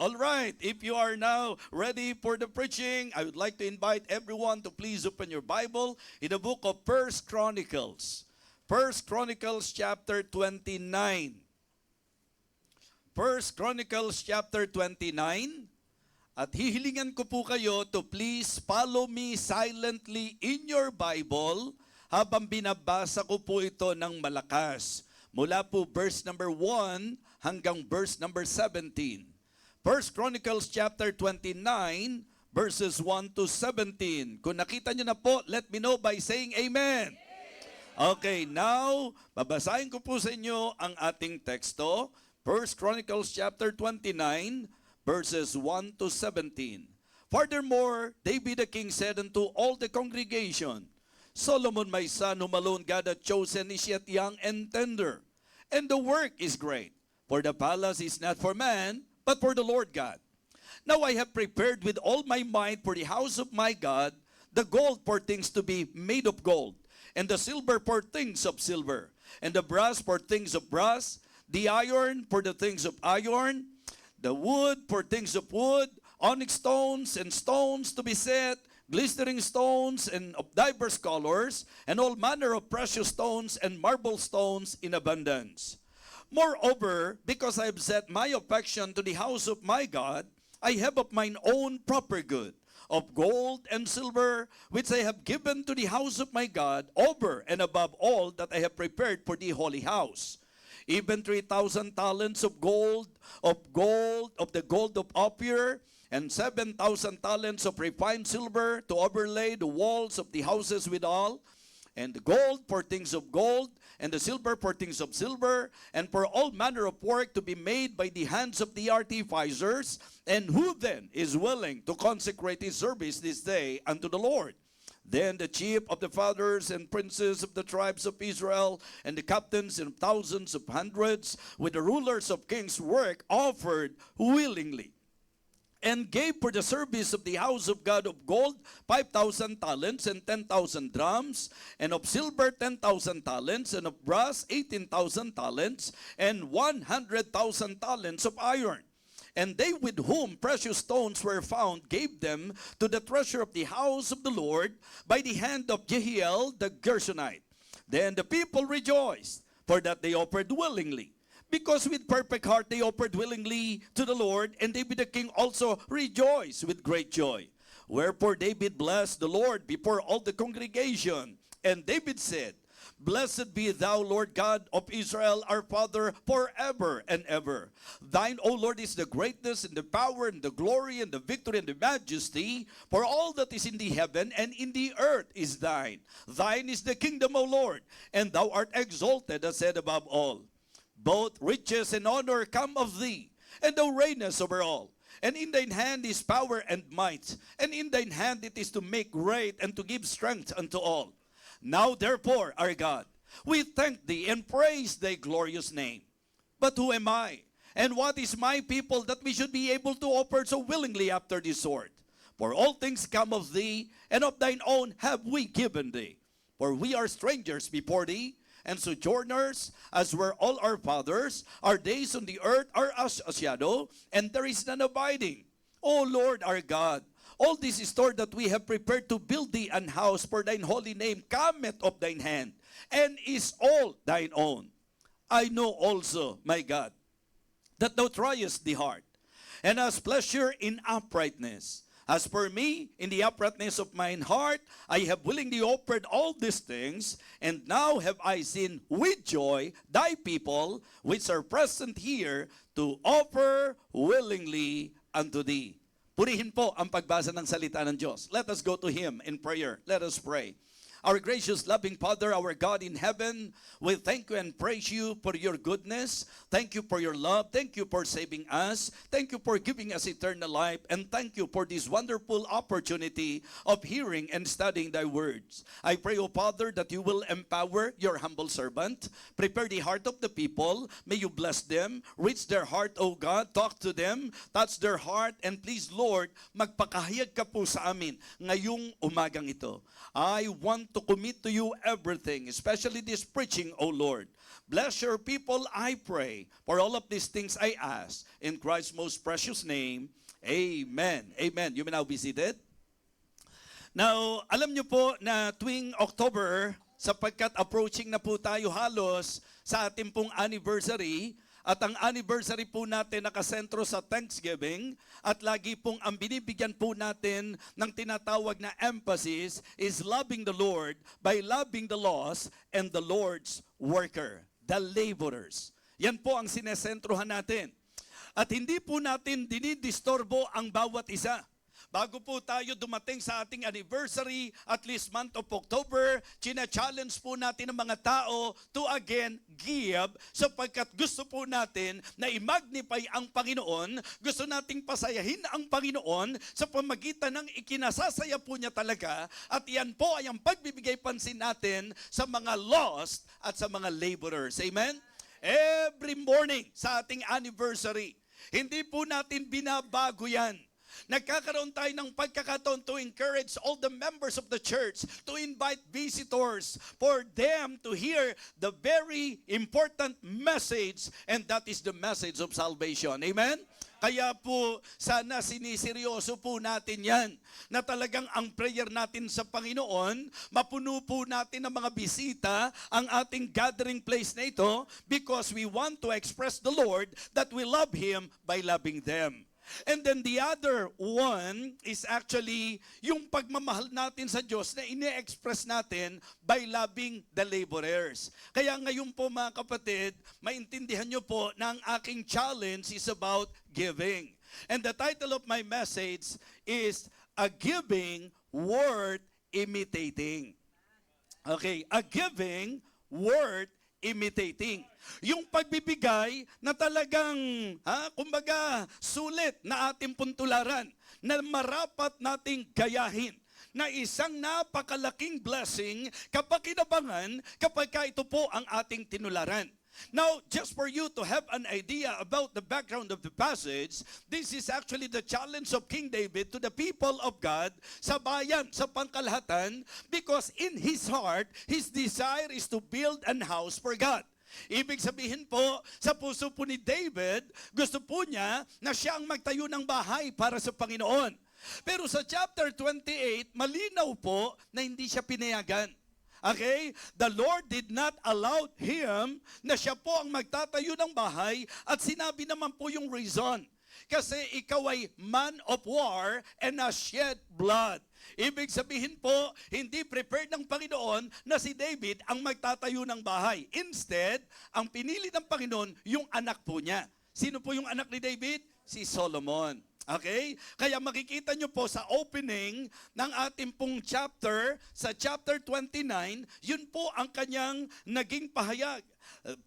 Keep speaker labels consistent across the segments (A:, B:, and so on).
A: All right, if you are now ready for the preaching, I would like to invite everyone to please open your Bible in the book of First Chronicles. First Chronicles chapter 29. First Chronicles chapter 29. At hihilingan ko po kayo to please follow me silently in your Bible habang binabasa ko po ito ng malakas. Mula po verse number 1 hanggang verse number 17. First Chronicles chapter 29, verses 1 to 17. Kung nakita nyo na po, let me know by saying amen. Okay, now, babasahin ko po sa inyo ang ating teksto. First Chronicles chapter 29, verses 1 to 17. Furthermore, David the king said unto all the congregation, Solomon my son, whom alone God hath chosen, is yet young and tender, and the work is great. For the palace is not for man, but for the Lord God. Now I have prepared with all my might for the house of my God, the gold for things to be made of gold, and the silver for things of silver, and the brass for things of brass, the iron for the things of iron, the wood for things of wood, onyx stones and stones to be set, glistening stones and of diverse colors, and all manner of precious stones and marble stones in abundance. Moreover, because I have set my affection to the house of my God, I have of mine own proper good, of gold and silver, which I have given to the house of my God, over and above all that I have prepared for the holy house. Even 3,000 talents of the gold of Ophir, and 7,000 talents of refined silver to overlay the walls of the houses withal, and the gold for things of gold, and the silver for things of silver, and for all manner of work to be made by the hands of the artificers. And who then is willing to consecrate his service this day unto the Lord? Then the chief of the fathers and princes of the tribes of Israel, and the captains and thousands of hundreds, with the rulers of kings' work, offered willingly, and gave for the service of the house of God of gold 5,000 talents and 10,000 drams, and of silver 10,000 talents, and of brass 18,000 talents, and 100,000 talents of iron. And they with whom precious stones were found gave them to the treasure of the house of the Lord by the hand of Jehiel the Gershonite. Then the people rejoiced, for that they offered willingly. Because with perfect heart they offered willingly to the Lord, and David the king also rejoiced with great joy. Wherefore David blessed the Lord before all the congregation. And David said, Blessed be thou, Lord God of Israel, our Father, forever and ever. Thine, O Lord, is the greatness and the power and the glory and the victory and the majesty, for all that is in the heaven and in the earth is thine. Thine is the kingdom, O Lord, and thou art exalted, as said above all. Both riches and honor come of thee, and thou reignest over all. And in thine hand is power and might, and in thine hand it is to make great and to give strength unto all. Now therefore, our God, we thank thee and praise thy glorious name. But who am I, and what is my people, that we should be able to offer so willingly after this sort? For all things come of thee, and of thine own have we given thee. For we are strangers before thee, and sojourners, as were all our fathers. Our days on the earth are as a shadow, and there is none abiding. O Lord our God, all this store that we have prepared to build thee an house for thine holy name cometh of thine hand, and is all thine own. I know also, my God, that thou triest the heart, and hast pleasure in uprightness. As for me, in the uprightness of mine heart, I have willingly offered all these things, and now have I seen with joy thy people, which are present here, to offer willingly unto thee. Purihin po ang pagbasa ng salita ng Diyos. Let us go to Him in prayer. Let us pray. Our gracious, loving Father, our God in heaven, we thank you and praise you for your goodness. Thank you for your love. Thank you for saving us. Thank you for giving us eternal life. And thank you for this wonderful opportunity of hearing and studying thy words. I pray, O Father, that you will empower your humble servant. Prepare the heart of the people. May you bless them. Reach their heart, O God. Talk to them. Touch their heart. And please, Lord, magpakahayag ka po sa amin ngayong umagang ito. I want want to commit to you everything, especially this preaching, O Lord. Bless your people, I pray. For all of these things I ask. In Christ's most precious name, amen. Amen. You may now be seated. Now, alam nyo po na tuwing October, sapagkat approaching na po tayo halos sa ating pong anniversary, at ang anniversary po natin nakasentro sa Thanksgiving, at lagi pong ang binibigyan po natin ng tinatawag na emphasis is loving the Lord by loving the lost and the Lord's worker, the laborers. Yan po ang sinesentrohan natin. At hindi po natin dinidistorbo ang bawat isa. Bago po tayo dumating sa ating anniversary, at least month of October, china-challenge po natin ang mga tao to again give, sapagkat gusto po natin na i-magnify ang Panginoon, gusto nating pasayahin ang Panginoon sa pamagitan ng ikinasasaya po niya talaga, at yan po ay ang pagbibigay pansin natin sa mga lost at sa mga laborers. Amen? Every morning sa ating anniversary, hindi po natin binabago yan. Nagkakaroon tayo ng pagkakataon to encourage all the members of the church, to invite visitors for them to hear the very important message, and that is the message of salvation. Amen? Kaya po, sana siniseryoso po natin yan, na talagang ang prayer natin sa Panginoon, mapuno po natin ng mga bisita ang ating gathering place na ito, because we want to express the Lord that we love Him by loving them. And then the other one is actually yung pagmamahal natin sa Diyos na ine-express natin by loving the laborers. Kaya ngayon po mga kapatid, maintindihan nyo po na ang aking challenge is about giving. And the title of my message is A Giving Worth Imitating. Okay, a giving worth imitating. Yung pagbibigay na talagang, kumbaga, sulit na ating puntularan, na marapat nating gayahin, na isang napakalaking blessing kapag kinabangan, kapag ito po ang ating tinularan. Now, just for you to have an idea about the background of the passage, this is actually the challenge of King David to the people of God sa bayan, sa pangkalahatan, because in his heart, his desire is to build an house for God. Ibig sabihin po, sa puso po ni David, gusto po niya na siya ang magtayo ng bahay para sa Panginoon. Pero sa chapter 28, malinaw po na hindi siya pinayagan. Okay? The Lord did not allow him na siya po ang magtatayo ng bahay, at sinabi naman po yung reason. Kasi ikaw ay man of war and has shed blood. Ibig sabihin po, hindi prepared ng Panginoon na si David ang magtatayo ng bahay. Instead, ang pinili ng Panginoon, yung anak po niya. Sino po yung anak ni David? Si Solomon. Okay? Kaya makikita nyo po sa opening ng ating pong chapter, sa chapter 29, yun po ang kanyang naging pahayag.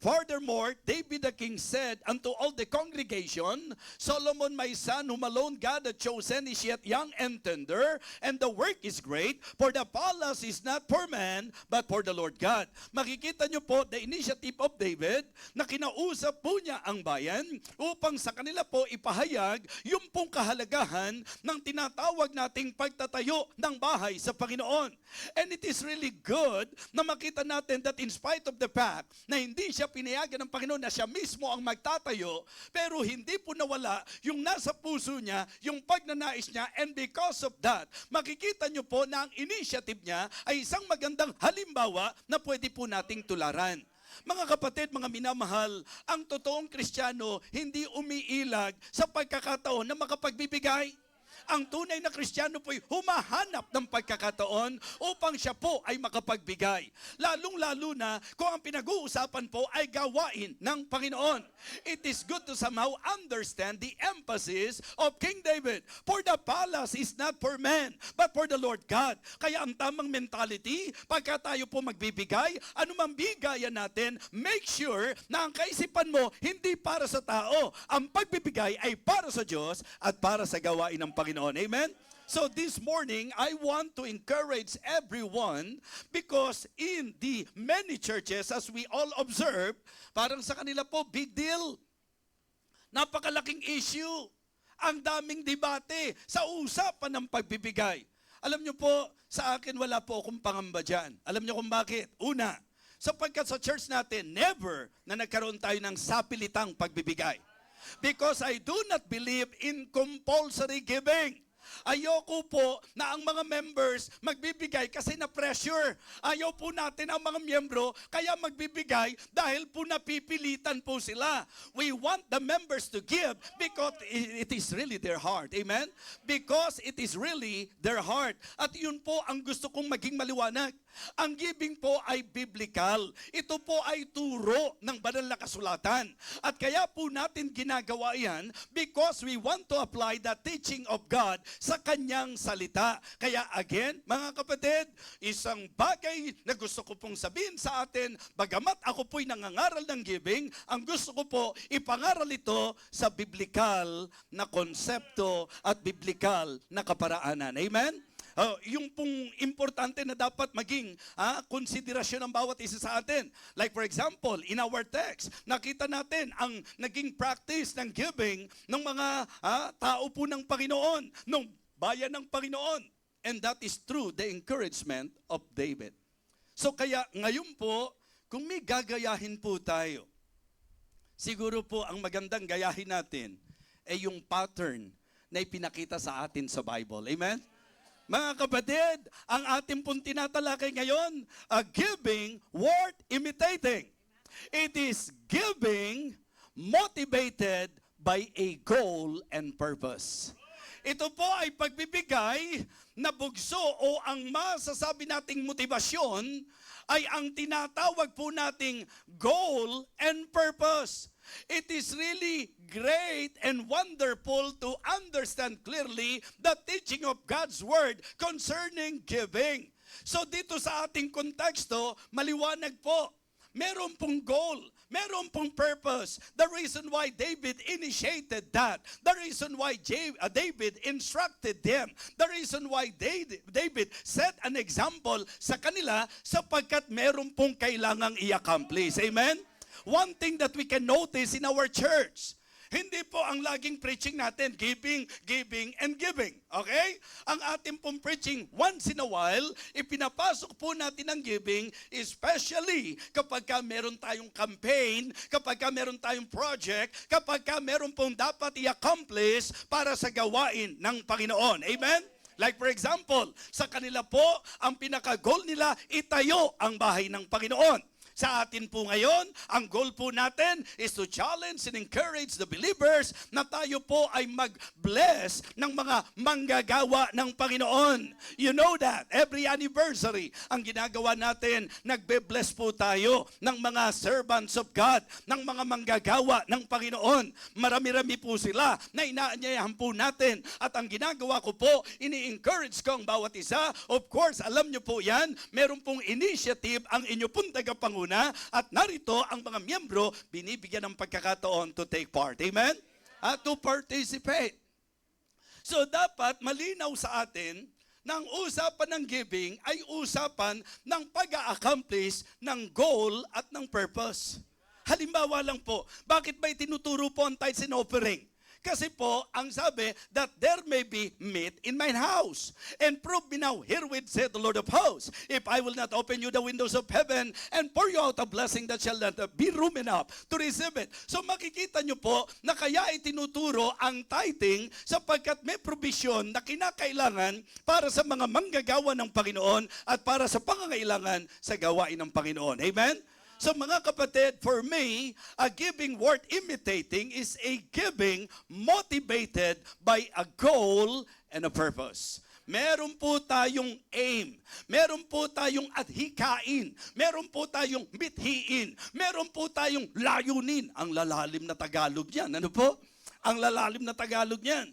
A: Furthermore, David the king said unto all the congregation, Solomon my son, whom alone God hath chosen, is yet young and tender, and the work is great, for the palace is not for man, but for the Lord God. Makikita nyo po the initiative of David, na kinausap po niya ang bayan upang sa kanila po ipahayag yung pong kahalagahan ng tinatawag nating pagtatayo ng bahay sa Panginoon. And it is really good na makita natin that in spite of the fact na hindi siya pinayagan ng Panginoon na siya mismo ang magtatayo, pero hindi po nawala yung nasa puso niya, yung pagnanais niya, and because of that, makikita nyo po na ang initiative niya ay isang magandang halimbawa na pwede po nating tularan. Mga kapatid, mga minamahal, ang totoong Kristiyano hindi umiilag sa pagkakataon na makapagbibigay. Ang tunay na Kristiyano po'y humahanap ng pagkakataon upang siya po ay makapagbigay. Lalong-lalo na kung ang pinag-uusapan po ay gawain ng Panginoon. It is good to somehow understand the emphasis of King David. For the palace is not for man, but for the Lord God. Kaya ang tamang mentality, pagka tayo po magbibigay, anumang bigayan natin, make sure na ang kaisipan mo hindi para sa tao. Ang pagbibigay ay para sa Diyos at para sa gawain ng Panginoon. Amen? So this morning, I want to encourage everyone, because in the many churches, as we all observe, parang sa kanila po, big deal. Napakalaking issue. Ang daming debate sa usapan ng pagbibigay. Alam niyo po, sa akin wala po akong pangamba dyan. Alam niyo kung bakit? Una, sapagkat sa church natin, never na nagkaroon tayo ng sapilitang pagbibigay. Because I do not believe in compulsory giving. Ayoko po na ang mga members magbibigay kasi na-pressure. Ayaw po natin ang mga miyembro kaya magbibigay dahil po napipilitan po sila. We want the members to give because it is really their heart. Amen? Because it is really their heart. At yun po ang gusto kong maging maliwanag. Ang giving po ay biblical. Ito po ay turo ng banal na kasulatan. At kaya po natin ginagawa yan because we want to apply the teaching of God sa kanyang salita. Kaya again, mga kapatid, isang bagay na gusto ko pong sabihin sa atin, bagamat ako po'y nangangaral ng giving, ang gusto ko po, ipangaral ito sa biblical na konsepto at biblical na kaparaanan. Amen? Yung pong importante na dapat maging konsiderasyon ng bawat isa sa atin. Like for example, in our text, nakita natin ang naging practice ng giving ng mga tao po ng Panginoon, ng bayan ng Panginoon. And that is through the encouragement of David. So kaya ngayon po, kung may gagayahin po tayo, siguro po ang magandang gayahin natin ay yung pattern na ipinakita sa atin sa Bible. Amen? Mga kapatid, ang ating pong tinatalakay ngayon, a giving worth imitating. It is giving motivated by a goal and purpose. Ito po ay pagbibigay na bugso o ang masasabi nating motibasyon ay ang tinatawag po nating goal and purpose. It is really great and wonderful to understand clearly the teaching of God's Word concerning giving. So dito sa ating konteksto, maliwanag po. Meron pong goal, meron pong purpose. The reason why David initiated that, the reason why David instructed them, the reason why David set an example sa kanila sapagkat meron pong kailangang i-accomplish. Amen? One thing that we can notice in our church, hindi po ang laging preaching natin, giving, giving, and giving. Okay? Ang ating pong preaching, once in a while, ipinapasok po natin ang giving, especially kapag ka meron tayong campaign, kapag ka meron tayong project, kapag ka meron pong dapat i-accomplish para sa gawain ng Panginoon. Amen? Like for example, sa kanila po, ang pinaka-goal nila, itayo ang bahay ng Panginoon. Sa atin po ngayon, ang goal po natin is to challenge and encourage the believers na tayo po ay mag-bless ng mga manggagawa ng Panginoon. You know that, every anniversary, ang ginagawa natin, nagbe-bless po tayo ng mga servants of God, ng mga manggagawa ng Panginoon. Marami-rami po sila na inaanyayahan po natin. At ang ginagawa ko po, ini-encourage ko ang bawat isa. Of course, alam nyo po yan, meron pong initiative ang inyo pong tagapanguna at narito ang mga miyembro binibigyan ng pagkakataon to take part. Amen? At to participate. So dapat malinaw sa atin na ang usapan ng giving ay usapan ng pag-a-accomplish ng goal at ng purpose. Halimbawa lang po, bakit ba itinuturo po ang tithes and offering? Kasi po, ang sabi, that there may be meat in mine house. And prove me now herewith, said the Lord of hosts, if I will not open you the windows of heaven and pour you out a blessing that shall not be room enough to receive it. So makikita nyo po na kaya itinuturo ang tithing sapagkat may provision na kinakailangan para sa mga manggagawa ng Panginoon at para sa pangangailangan sa gawain ng Panginoon. Amen? So mga kapatid, for me, a giving worth imitating is a giving motivated by a goal and a purpose. Meron po tayong aim, meron po tayong adhikain, meron po tayong mithiin, meron po tayong layunin. Ang lalalim na Tagalog niyan. Ano po? Ang lalalim na Tagalog niyan.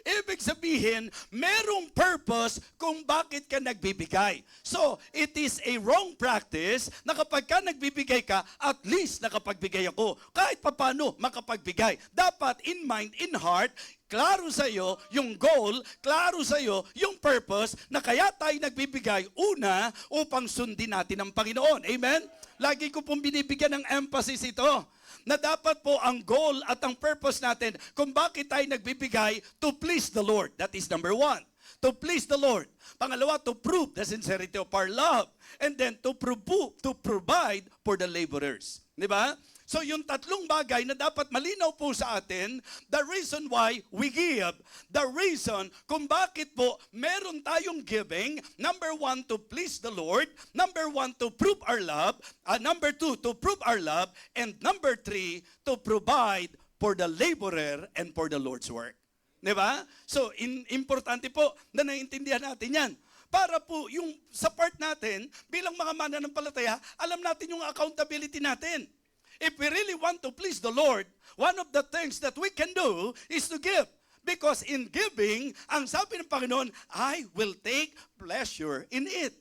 A: Ibig sabihin, merong purpose kung bakit ka nagbibigay. So, it is a wrong practice na kapag ka nagbibigay ka, at least nakapagbigay ako. Kahit papano makapagbigay. Dapat in mind, in heart, klaro sa iyo yung goal, klaro sa iyo yung purpose na kaya tayo nagbibigay una upang sundin natin ang Panginoon. Amen? Lagi ko pong binibigyan ng emphasis ito na dapat po ang goal at ang purpose natin kung bakit tayo nagbibigay to please the Lord. That is number one. to please the Lord. Pangalawa, to prove the sincerity of our love. And then to provide for the laborers. Di ba? So yung tatlong bagay na dapat malinaw po sa atin, the reason why we give, the reason kung bakit po meron tayong giving, number 1, to please the Lord, number 1, to prove our love, number 2, to prove our love, and number 3, to provide for the laborer and for the Lord's work. Diba? So, importante po na naiintindihan natin yan. Para po yung sa part natin, bilang mga mananampalataya, alam natin yung accountability natin. If we really want to please the Lord, one of the things that we can do is to give. Because in giving, ang sabi ng Panginoon, I will take pleasure in it.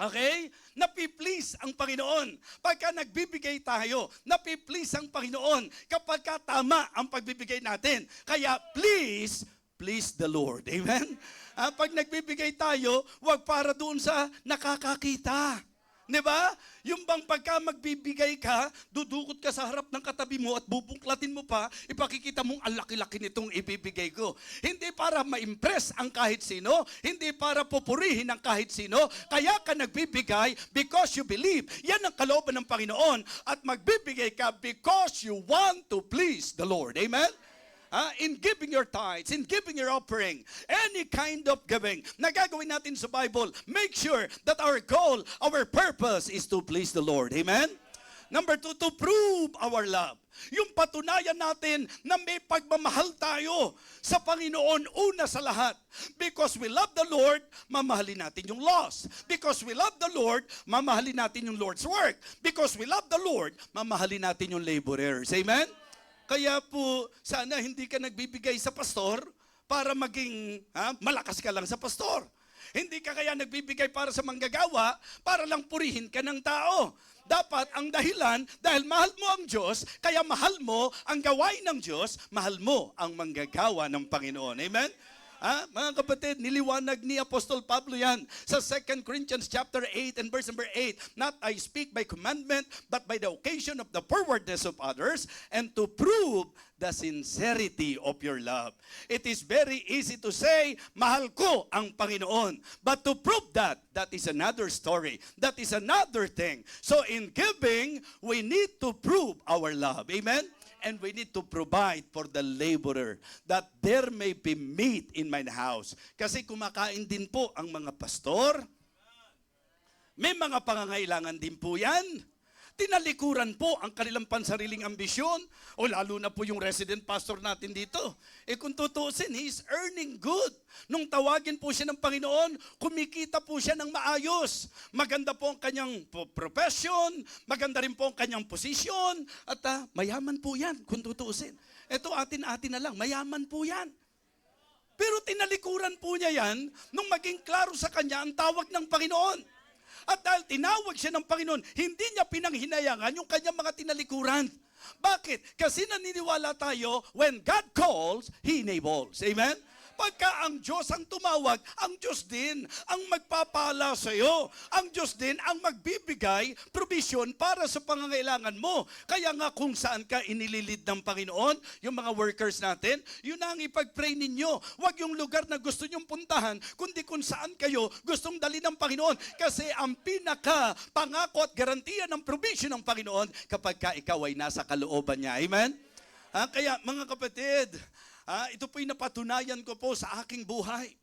A: Okay? Napi-please ang Panginoon. Pagka nagbibigay tayo, napi-please ang Panginoon kapag tama ang pagbibigay natin. Kaya please the Lord. Amen? Pag nagbibigay tayo, huwag para doon sa nakakakita. Diba? Yung bang pagka magbibigay ka, dudukot ka sa harap ng katabi mo at bubungklatin mo pa, ipakikita mong ang laki-laki nitong ibibigay ko. Hindi para ma-impress ang kahit sino, hindi para pupurihin ang kahit sino, kaya ka nagbibigay because you believe. Yan ang kalooban ng Panginoon at magbibigay ka because you want to please the Lord. Amen? In giving your tithes, in giving your offering, any kind of giving na gagawin natin sa Bible, make sure that our goal, our purpose is to please the Lord. Amen? Number 2, to prove our love. Yung patunayan natin na may pagmamahal tayo sa Panginoon una sa lahat. Because we love the Lord, mamahalin natin yung lost. Because we love the Lord, mamahalin natin yung Lord's work. Because we love the Lord, mamahalin natin yung laborers. Amen? Kaya po, sana hindi ka nagbibigay sa pastor para maging malakas ka lang sa pastor. Hindi ka kaya nagbibigay para sa manggagawa, para lang purihin ka ng tao. Dapat ang dahilan, dahil mahal mo ang Diyos, kaya mahal mo ang gawain ng Diyos, mahal mo ang manggagawa ng Panginoon. Amen? Mga kapatid, niliwanag ni Apostol Pablo yan sa 2 Corinthians chapter 8 and verse number 8. Not I speak by commandment, but by the occasion of the forwardness of others, and to prove the sincerity of your love. It is very easy to say, mahal ko ang Panginoon. But to prove that is another story. That is another thing. So in giving, we need to prove our love. Amen? And we need to provide for the laborer that there may be meat in my house. Kasi kumakain din po ang mga pastor. May mga pangangailangan din po yan. Tinalikuran po ang kanilang pansariling ambisyon. O lalo na po yung resident pastor natin dito. Kung tutuusin, he is earning good. Nung tawagin po siya ng Panginoon, kumikita po siya ng maayos. Maganda po ang kanyang profession, maganda rin po ang kanyang posisyon, at mayaman po yan kung tutuusin. Ito atin-atin na lang, mayaman po yan. Pero tinalikuran po niya yan nung maging klaro sa kanya ang tawag ng Panginoon. At dahil tinawag siya ng Panginoon, hindi niya pinanghinayangan yung kanyang mga tinalikuran. Bakit? Kasi naniniwala tayo, when God calls, He enables. Amen? Pagka ang Diyos ang tumawag, ang Diyos din ang magpapala sa iyo. Ang Diyos din ang magbibigay provision para sa pangangailangan mo. Kaya nga kung saan ka inililid ng Panginoon, yung mga workers natin, yun ang ipag-pray ninyo. Huwag yung lugar na gusto nyong puntahan, kundi kung saan kayo gustong dali ng Panginoon. Kasi ang pinaka pangako at garantiya ng provision ng Panginoon kapag ka ikaw ay nasa kalooban niya. Amen? Kaya mga kapatid, ito po'y napatunayan ko po sa aking buhay.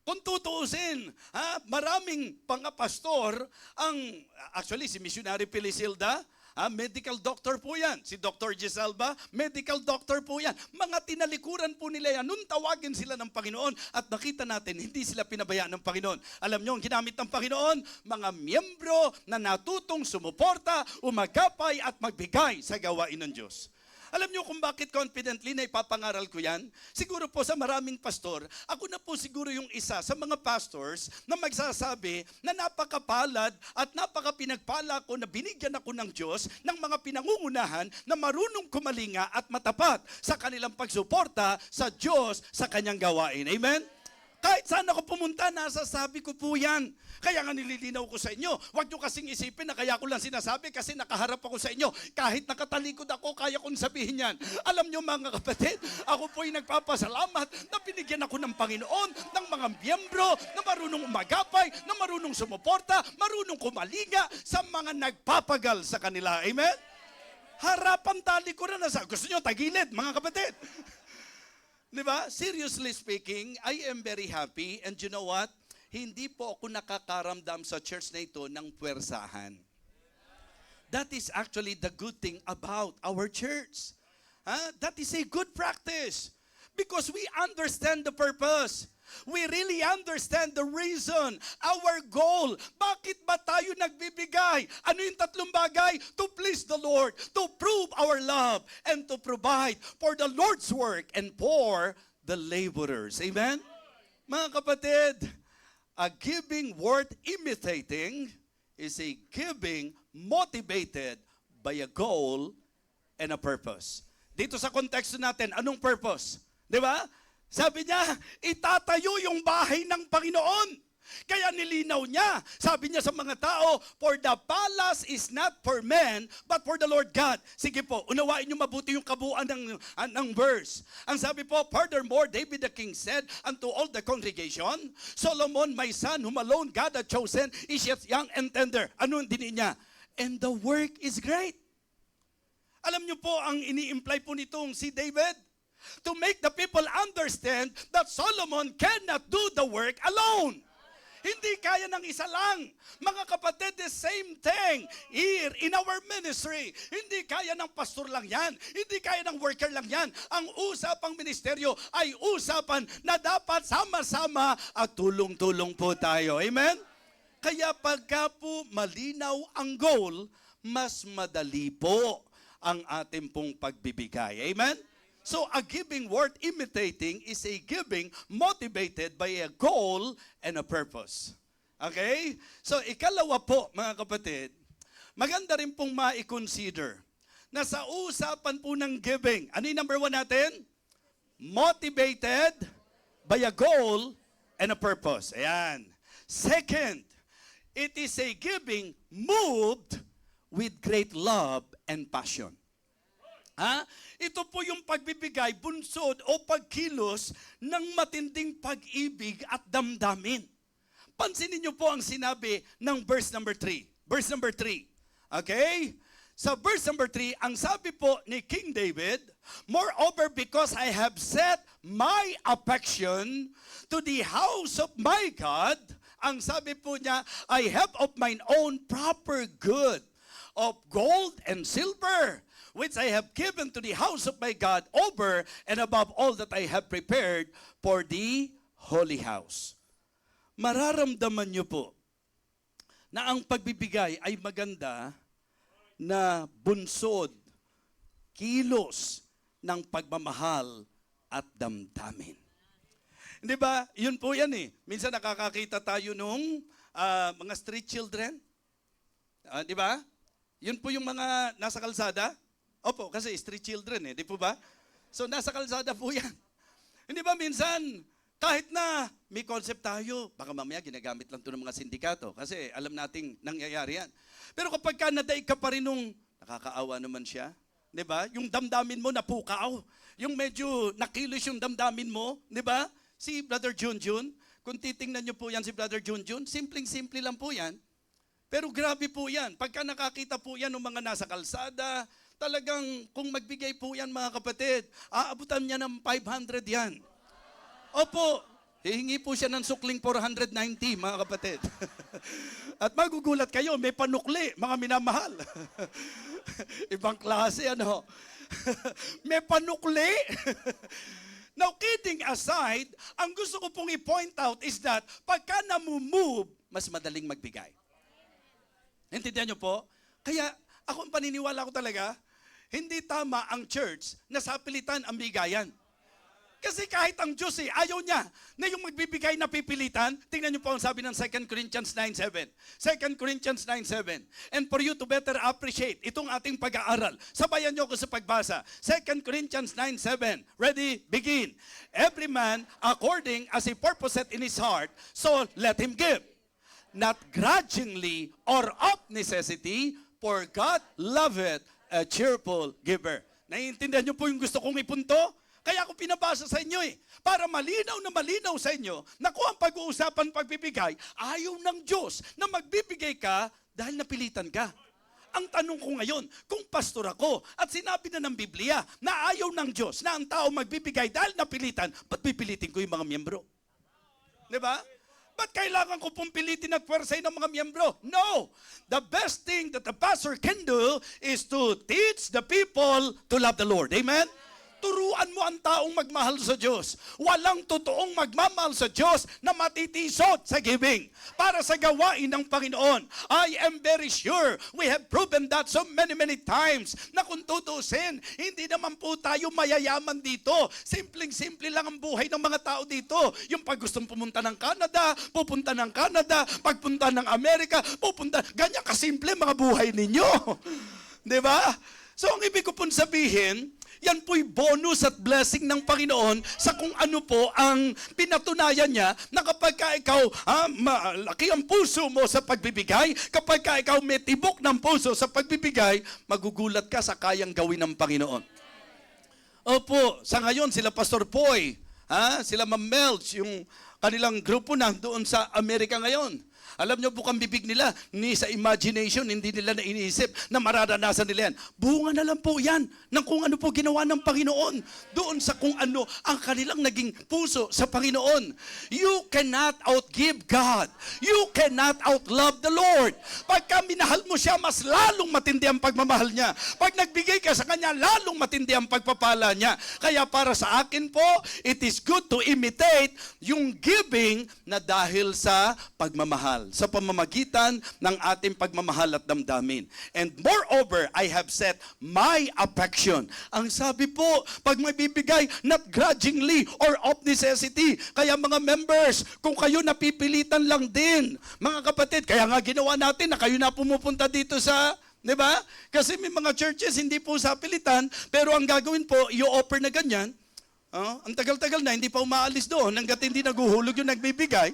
A: Kung tutuusin, maraming pangapastor actually si Missionary Pilisilda, medical doctor po yan. Si Dr. Gisalba, medical doctor po yan. Mga tinalikuran po nila yan. Nung tawagin sila ng Panginoon at nakita natin, hindi sila pinabayaan ng Panginoon. Alam nyo, ang ginamit ng Panginoon, mga miyembro na natutong sumuporta, umagapay at magbigay sa gawain ng Diyos. Alam niyo kung bakit confidently na ipapangaral ko yan? Siguro po sa maraming pastor, ako na po siguro yung isa sa mga pastors na magsasabi na napakapalad at napakapinagpala ko na binigyan ako ng Diyos ng mga pinangungunahan na marunong kumalinga at matapat sa kanilang pagsuporta sa Diyos sa kanyang gawain. Amen? Kahit saan ako pumunta, nasasabi ko po yan. Kaya nga nililinaw ko sa inyo. Huwag nyo kasing isipin na kaya ko lang sinasabi kasi nakaharap ako sa inyo. Kahit nakatalikod ako, kaya kong sabihin yan. Alam nyo mga kapatid, ako po'y nagpapasalamat na binigyan ako ng Panginoon, ng mga miyembro na marunong umagapay, na marunong sumuporta, marunong kumalinga sa mga nagpapagal sa kanila. Amen? Harapan talikuran na sa... Gusto nyo tagilid, mga kapatid? Diba? Seriously speaking, I am very happy and you know what? Hindi po ako nakakaramdam sa church na ito ng puwersahan. That is actually the good thing about our church. That is a good practice because we understand the purpose. We really understand the reason, our goal. Bakit ba tayo nagbibigay? Ano yung tatlong bagay? To please the Lord, to prove our love, and to provide for the Lord's work and for the laborers. Amen? Mga kapatid, a giving worth imitating is a giving motivated by a goal and a purpose. Dito sa konteksto natin, anong purpose? Di ba? Sabi niya, itatayo yung bahay ng Panginoon. Kaya nilinaw niya, sabi niya sa mga tao, for the palace is not for men, but for the Lord God. Sige po, unawain niyo mabuti yung kabuuan ng verse. Ang sabi po, furthermore, David the king said unto all the congregation, Solomon, my son, whom alone God hath chosen, is yet young and tender. Ano ang dini niya? And the work is great. Alam niyo po, ang ini-imply po nitong si David, to make the people understand that Solomon cannot do the work alone. Hindi kaya ng isa lang. Mga kapatid, the same thing here in our ministry. Hindi kaya ng pastor lang yan. Hindi kaya ng worker lang yan. Ang usapang ministeryo ay usapan na dapat sama-sama at tulong-tulong po tayo. Amen? Kaya pagka po malinaw ang goal, mas madali po ang ating pong pagbibigay. Amen? So a giving worth imitating is a giving motivated by a goal and a purpose. Okay? So ikalawa po, mga kapatid, maganda rin pong ma-consider na sa usapan po ng giving, ano yung number 1 natin? Motivated by a goal and a purpose. Ayan. Second, it is a giving moved with great love and passion. Ito po yung pagbibigay, bunsod o pagkilos ng matinding pag-ibig at damdamin. Pansinin niyo po ang sinabi ng verse number 3. Verse number 3. Okay? Sa verse number 3, ang sabi po ni King David, moreover, because I have set my affection to the house of my God, ang sabi po niya, I have of mine own proper good of gold and silver, which I have given to the house of my God over and above all that I have prepared for the holy house. Mararamdaman niyo po na ang pagbibigay ay maganda na bunsod, kilos ng pagmamahal at damdamin. Di ba? Yun po yan eh. Minsan nakakakita tayo nung mga street children. Di ba? Yun po yung mga nasa kalsada. Opo, kasi street children di po ba? So nasa kalsada po yan. Hindi ba minsan, kahit na may concept tayo, baka mamaya ginagamit lang ito ng mga sindikato kasi alam nating nangyayari yan. Pero kapag ka nadaig ka pa rin nung, nakakaawa naman siya, di ba? Yung damdamin mo napukaw, yung medyo nakilos yung damdamin mo, di ba? Si Brother Junjun, kung titingnan niyo po yan si Brother Junjun, simpleng-simple lang po yan. Pero grabe po yan. Pagka nakakita po yan ng mga nasa kalsada, talagang kung magbigay po yan mga kapatid, aabutan niya ng 500 yan. Opo, hihingi po siya ng sukling 490 mga kapatid. At magugulat kayo, may panukli, mga minamahal. Ibang klase ano. May panukli. Now, kidding aside, ang gusto ko pong i-point out is that pagka namumove, mas madaling magbigay. Intindihan niyo po? Kaya ako ang paniniwala ko talaga, hindi tama ang church na sapilitan ang bigayan. Kasi kahit ang Diyos ayaw niya na yung magbibigay na pipilitan. Tingnan niyo po ang sabi ng 2 Corinthians 9:7. 2 Corinthians 9:7. And for you to better appreciate itong ating pag-aaral, sabayan niyo ako sa pagbasa. 2 Corinthians 9:7. Ready? Begin. Every man according as he purposeth in his heart, so let him give. Not grudgingly or of necessity, for God loveth a cheerful giver. Naiintindihan niyo po yung gusto kong ipunto? Kaya ako pinabasa sa inyo para malinaw na malinaw sa inyo na kung ang pag-uusapan pagbibigay, ayaw ng Diyos na magbibigay ka dahil napilitan ka. Ang tanong ko ngayon, kung pastor ako at sinabi na ng Biblia na ayaw ng Diyos na ang tao magbibigay dahil napilitan, ba't pipilitin ko yung mga miyembro? Diba? Ba't kailangan ko pong pilitin at pwersay ng mga miyembro? No! The best thing that the pastor can do is to teach the people to love the Lord. Amen? Turuan mo ang taong magmahal sa Diyos. Walang totoong magmamahal sa Diyos na matitisod sa giving para sa gawain ng Panginoon. I am very sure we have proven that so many times na kung tutusin, hindi naman po tayo mayayaman dito. Simpleng-simple lang ang buhay ng mga tao dito. Yung pag gustong pumunta ng Canada, pupunta ng Canada, pagpunta ng Amerika, pupunta. Ganyan kasimple mga buhay ninyo. Di ba? So ang ibig ko pong sabihin, yan po'y bonus at blessing ng Panginoon sa kung ano po ang pinatunayan niya na kapag ka ikaw malaki ang puso mo sa pagbibigay, kapag ka ikaw may tibok ng puso sa pagbibigay, magugulat ka sa kayang gawin ng Panginoon. Opo, sa ngayon sila Pastor Poy, sila Ma'am Melch, yung kanilang grupo na doon sa Amerika ngayon. Alam nyo, bukang bibig nila, ni sa imagination, hindi nila na iniisip na mararanasan nila yan. Bunga na lang po yan ng kung ano po ginawa ng Panginoon. Doon sa kung ano ang kanilang naging puso sa Panginoon. You cannot outgive God. You cannot outlove the Lord. Pagka minahal mo siya, mas lalong matindi ang pagmamahal niya. Pag nagbigay ka sa kanya, lalong matindi ang pagpapala niya. Kaya para sa akin po, it is good to imitate yung giving na dahil sa pagmamahal, sa pamamagitan ng ating pagmamahal at damdamin. And moreover, I have set my affection. Ang sabi po, pag may bibigay, not grudgingly or of necessity. Kaya mga members, kung kayo napipilitan lang din, mga kapatid, kaya nga ginawa natin na kayo na pumupunta dito sa, di ba? Kasi may mga churches, hindi po sa pilitan, pero ang gagawin po, i-offer na ganyan. Ang tagal-tagal na, hindi pa umaalis doon, hanggat hindi naguhulog yung nagbibigay.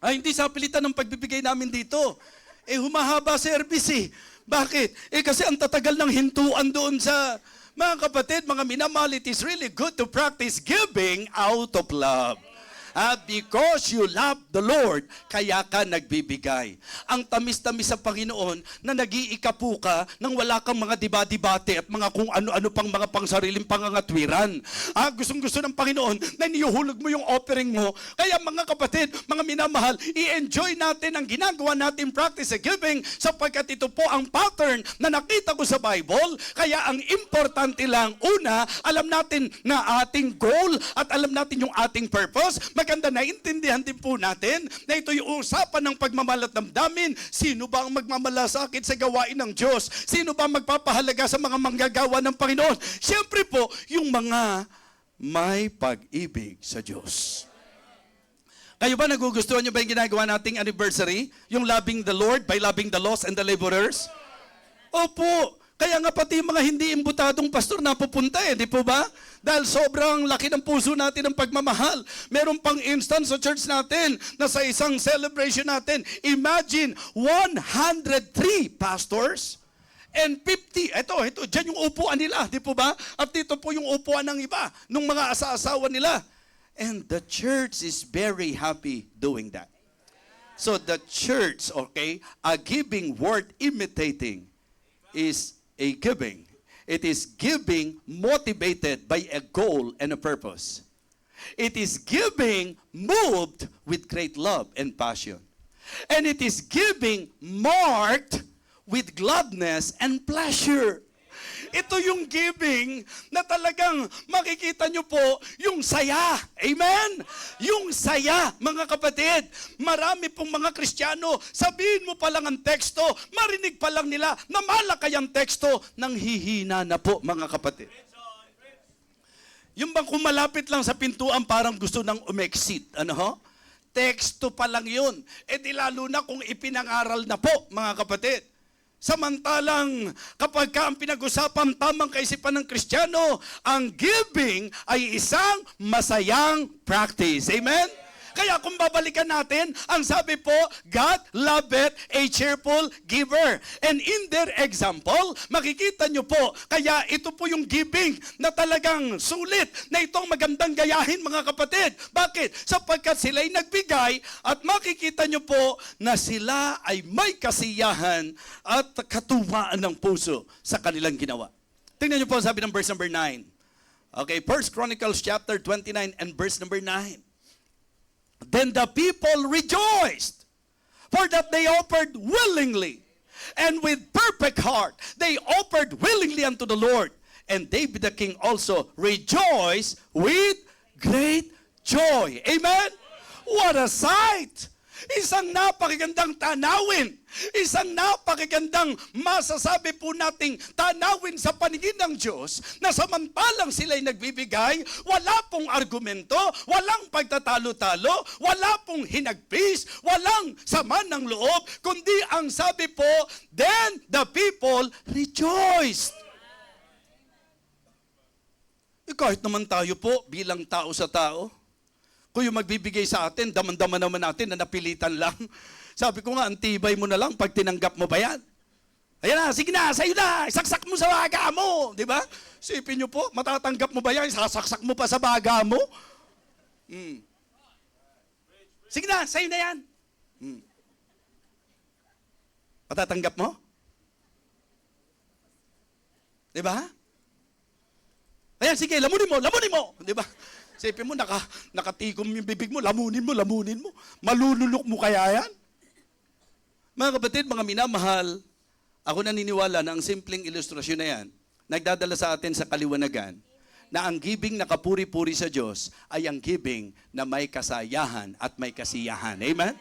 A: Ay, hindi sa pilitan ng pagbibigay namin dito. Humahaba service Bakit? Kasi ang tatagal ng hintuan doon sa mga kapatid, mga minamahal, it is really good to practice giving out of love. Because you love the Lord, kaya ka nagbibigay. Ang tamis-tamis sa Panginoon na nag-iikapu ka nang wala kang mga diba-dibate at mga kung ano-ano pang mga pangsariling pangangatwiran. Gustong-gusto ng Panginoon na niyuhulog mo yung offering mo. Kaya mga kapatid, mga minamahal, i-enjoy natin ang ginagawa natin practice sa giving sapagkat ito po ang pattern na nakita ko sa Bible. Kaya ang importante lang, una, alam natin na ating goal at alam natin yung ating purpose. Maganda na intindihan din po natin na ito yung usapan ng pagmamahal at damdamin. Sino ba ang magmamalasakit sa gawain ng Diyos? Sino ba magpapahalaga sa mga manggagawa ng Panginoon? Siyempre po, yung mga may pag-ibig sa Diyos. Kayo ba nagugustuhan nyo ba yung ginagawa nating anniversary? Yung loving the Lord by loving the lost and the laborers? Opo. Kaya nga pati mga hindi imbutadong pastor napupunta di po ba? Dahil sobrang laki ng puso natin ng pagmamahal. Meron pang instance sa church natin na sa isang celebration natin, imagine 103 pastors and 50, ito, dyan yung upuan nila, di po ba? At dito po yung upuan ng iba, ng mga asa-asawa nila. And the church is very happy doing that. So the church, a giving worth imitating is a giving. It is giving motivated by a goal and a purpose. It is giving moved with great love and passion. And it is giving marked with gladness and pleasure. Ito yung giving na talagang makikita nyo po yung saya. Amen? Yung saya, mga kapatid. Marami pong mga Kristiyano, sabihin mo pa lang ang teksto, marinig pa lang nila na malakay ang teksto, nang hihina na po, mga kapatid. Yung bang kung malapit lang sa pintuan, parang gusto nang umexit. Ano ho? Teksto pa lang yun. E di lalo na kung ipinangaral na po, mga kapatid. Samantalang kapag ka ang pinag-usapan tamang kaisipan ng Kristiyano, ang giving ay isang masayang practice. Amen? Kaya kung babalikan natin, ang sabi po, God loveth a cheerful giver. And in their example, makikita nyo po, kaya ito po yung giving na talagang sulit, na itong magandang gayahin mga kapatid. Bakit? Sapagkat sila'y nagbigay at makikita nyo po na sila ay may kasiyahan at katuwaan ng puso sa kanilang ginawa. Tingnan nyo po, sabi ng verse number 9. Okay, 1 Chronicles chapter 29 and verse number 9. Then the people rejoiced, for that they offered willingly, and with perfect heart they offered willingly unto the Lord. And David the king also rejoiced with great joy. Amen? What a sight! Isang napakagandang tanawin. Isang napakagandang masasabi po nating tanawin sa paningin ng Diyos na samantalang sila'y nagbibigay, wala pong argumento, walang pagtatalo-talo, wala pong hinagpis, walang sama ng loob, kundi ang sabi po, then the people rejoiced. Kahit naman tayo po bilang tao sa tao, kung yung magbibigay sa atin, daman-daman naman natin na napilitan lang. Sabi ko nga, antibay mo na lang pag tinanggap mo ba yan? Ayan na, sige na, sa'yo na, isaksak mo sa baga mo. Di ba? Sipin nyo po, matatanggap mo ba yan? Isasaksak mo pa sa baga mo? Sige na, sa'yo na yan. Matatanggap mo? Di ba? Ayan, sige, lamunin mo. Di ba? Sipin mo, nakatikom yung bibig mo, lamunin mo. Malulunok mo kaya yan? Mga kapatid, mga minamahal, ako naniniwala na ang simpleng ilustrasyon na yan, nagdadala sa atin sa kaliwanagan, na ang giving na kapuri-puri sa Diyos ay ang giving na may kasayahan at may kasiyahan. Amen?